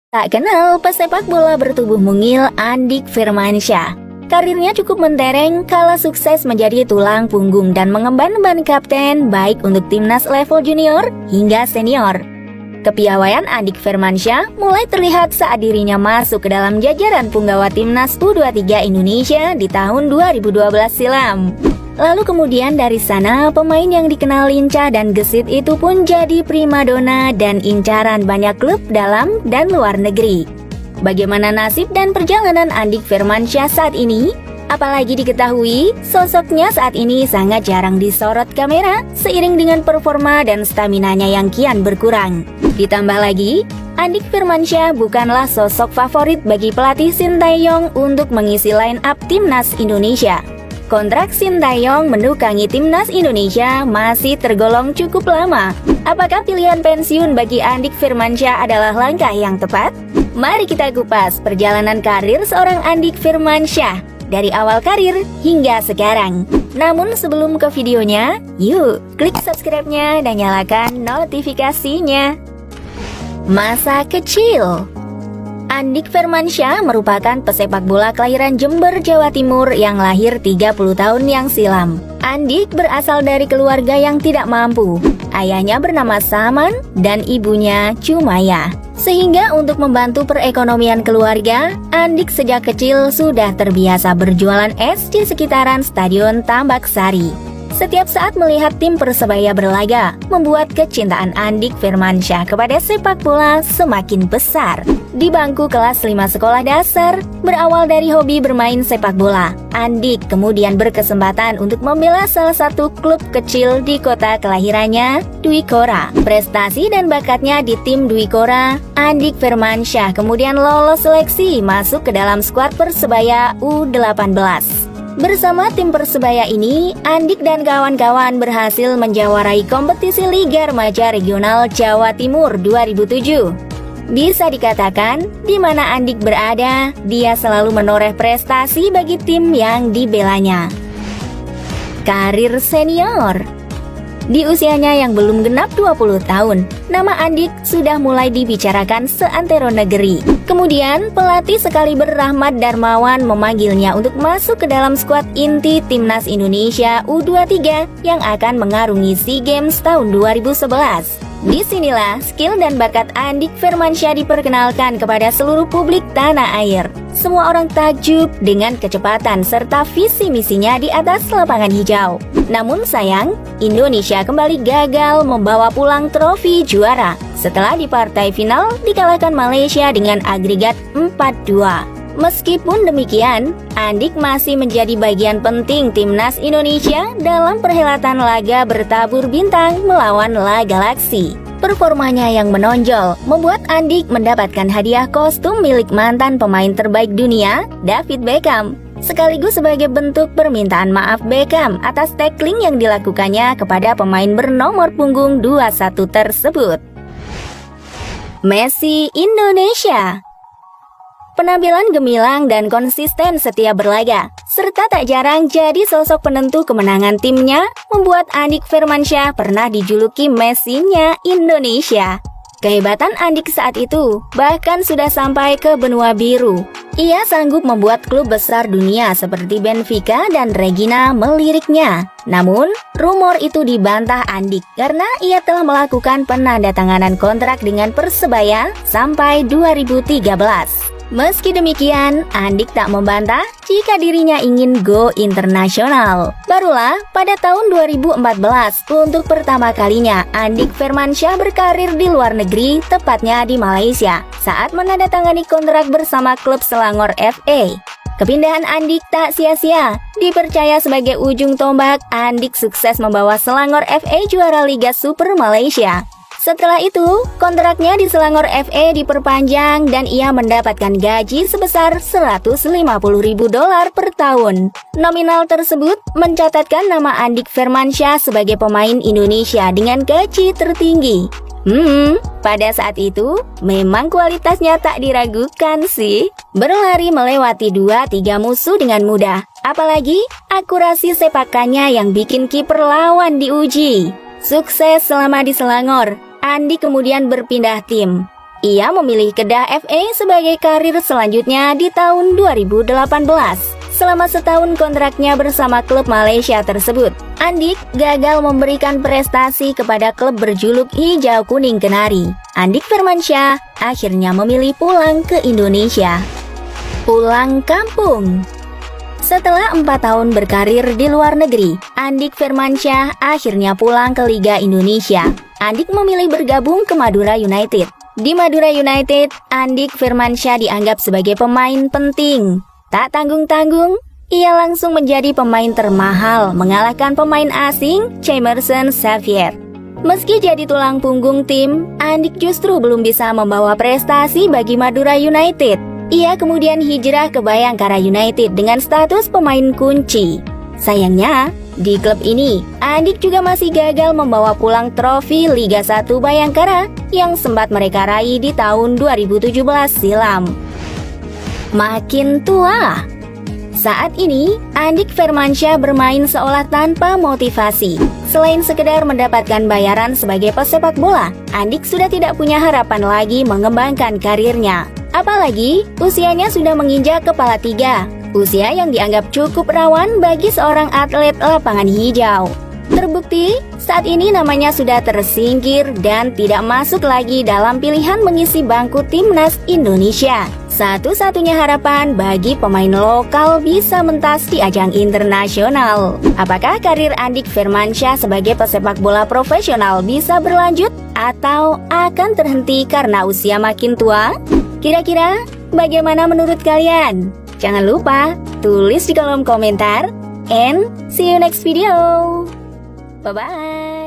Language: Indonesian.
Tak kenal pesepak bola bertubuh mungil Andik Firmansyah. Karirnya cukup mentereng kala sukses menjadi tulang punggung dan mengemban ban kapten baik untuk timnas level junior hingga senior. Kepiawaian Andik Firmansyah mulai terlihat saat dirinya masuk ke dalam jajaran punggawa timnas U23 Indonesia di tahun 2012 silam. Lalu kemudian dari sana pemain yang dikenal lincah dan gesit itu pun jadi primadona dan incaran banyak klub dalam dan luar negeri. Bagaimana nasib dan perjalanan Andik Firmansyah saat ini? Apalagi diketahui sosoknya saat ini sangat jarang disorot kamera seiring dengan performa dan staminanya yang kian berkurang. Ditambah lagi, Andik Firmansyah bukanlah sosok favorit bagi pelatih Sintayong untuk mengisi line up timnas Indonesia. Kontrak Sintayong mendukangi timnas Indonesia masih tergolong cukup lama. Apakah pilihan pensiun bagi Andik Firmansyah adalah langkah yang tepat? Mari kita kupas perjalanan karir seorang Andik Firmansyah dari awal karir hingga sekarang. Namun sebelum ke videonya, yuk klik subscribe-nya dan nyalakan notifikasinya. Masa kecil. Andik Firmansyah merupakan pesepak bola kelahiran Jember, Jawa Timur yang lahir 30 tahun yang silam. Andik berasal dari keluarga yang tidak mampu. Ayahnya bernama Saman dan ibunya Cumaya. Sehingga untuk membantu perekonomian keluarga, Andik sejak kecil sudah terbiasa berjualan es di sekitaran Stadion Tambak Sari. Setiap saat melihat tim Persebaya berlaga, membuat kecintaan Andik Firmansyah kepada sepak bola semakin besar. Di bangku kelas 5 sekolah dasar, berawal dari hobi bermain sepak bola, Andik kemudian berkesempatan untuk membela salah satu klub kecil di kota kelahirannya, Dwi Kora. Prestasi dan bakatnya di tim Dwi Kora, Andik Firmansyah kemudian lolos seleksi masuk ke dalam skuad Persebaya U18. Bersama tim Persebaya ini, Andik dan kawan-kawan berhasil menjuarai kompetisi Liga Remaja Regional Jawa Timur 2007. Bisa dikatakan, di mana Andik berada, dia selalu menoreh prestasi bagi tim yang dibelanya. Karir senior. Di usianya yang belum genap 20 tahun, nama Andik sudah mulai dibicarakan seantero negeri. Kemudian, pelatih sekaliber Rahmat Darmawan memanggilnya untuk masuk ke dalam skuad inti Timnas Indonesia U23 yang akan mengarungi SEA Games tahun 2011. Disinilah skill dan bakat Andik Firmansyah diperkenalkan kepada seluruh publik tanah air. Semua orang takjub dengan kecepatan serta visi misinya di atas lapangan hijau. Namun sayang, Indonesia kembali gagal membawa pulang trofi juara setelah di partai final dikalahkan Malaysia dengan agregat 4-2. Meskipun demikian, Andik masih menjadi bagian penting timnas Indonesia dalam perhelatan laga bertabur bintang melawan La Galaxy. Performanya yang menonjol membuat Andik mendapatkan hadiah kostum milik mantan pemain terbaik dunia, David Beckham, sekaligus sebagai bentuk permintaan maaf Beckham atas tackling yang dilakukannya kepada pemain bernomor punggung 21 tersebut. Messi Indonesia. Penampilan gemilang dan konsisten setiap berlaga, serta tak jarang jadi sosok penentu kemenangan timnya, membuat Andik Firmansyah pernah dijuluki Messi-nya Indonesia. Kehebatan Andik saat itu bahkan sudah sampai ke benua biru. Ia sanggup membuat klub besar dunia seperti Benfica dan Regina meliriknya. Namun, rumor itu dibantah Andik karena ia telah melakukan penandatanganan kontrak dengan Persebaya sampai 2013. Meski demikian, Andik tak membantah jika dirinya ingin go internasional. Barulah pada tahun 2014, untuk pertama kalinya Andik Firmansyah berkarir di luar negeri, tepatnya di Malaysia, saat menandatangani kontrak bersama klub Selangor FA. Kepindahan Andik tak sia-sia. Dipercaya sebagai ujung tombak, Andik sukses membawa Selangor FA juara Liga Super Malaysia. Setelah itu, kontraknya di Selangor FA diperpanjang dan ia mendapatkan gaji sebesar $150.000 per tahun. Nominal tersebut mencatatkan nama Andik Firmansyah sebagai pemain Indonesia dengan gaji tertinggi. Pada saat itu, memang kualitasnya tak diragukan sih. Berlari melewati 2-3 musuh dengan mudah. Apalagi, akurasi sepakannya yang bikin kiper lawan diuji. Sukses selama di Selangor, Andik kemudian berpindah tim. Ia memilih Kedah FA sebagai karir selanjutnya di tahun 2018. Selama setahun kontraknya bersama klub Malaysia tersebut, Andik gagal memberikan prestasi kepada klub berjuluk Hijau Kuning Kenari. Andik Firmansyah akhirnya memilih pulang ke Indonesia. Pulang kampung. Setelah 4 tahun berkarir di luar negeri, Andik Firmansyah akhirnya pulang ke Liga Indonesia. Andik memilih bergabung ke Madura United. Di Madura United, Andik Firmansyah dianggap sebagai pemain penting. Tak tanggung-tanggung, ia langsung menjadi pemain termahal, mengalahkan pemain asing Emerson Xavier. Meski jadi tulang punggung tim, Andik justru belum bisa membawa prestasi bagi Madura United. Ia kemudian hijrah ke Bayangkara United dengan status pemain kunci. Sayangnya, di klub ini, Andik juga masih gagal membawa pulang trofi Liga 1 Bayangkara yang sempat mereka raih di tahun 2017 silam. Makin tua. Saat ini, Andik Firmansyah bermain seolah tanpa motivasi. Selain sekedar mendapatkan bayaran sebagai pesepak bola, Andik sudah tidak punya harapan lagi mengembangkan karirnya. Apalagi, usianya sudah menginjak kepala 3. Usia yang dianggap cukup rawan bagi seorang atlet lapangan hijau. Terbukti, saat ini namanya sudah tersingkir dan tidak masuk lagi dalam pilihan mengisi bangku timnas Indonesia. Satu-satunya harapan bagi pemain lokal bisa mentas di ajang internasional. Apakah karir Andik Firmansyah sebagai pesepak bola profesional bisa berlanjut atau akan terhenti karena usia makin tua? Kira-kira bagaimana menurut kalian? Jangan lupa tulis di kolom komentar. And see you next video. Bye-bye.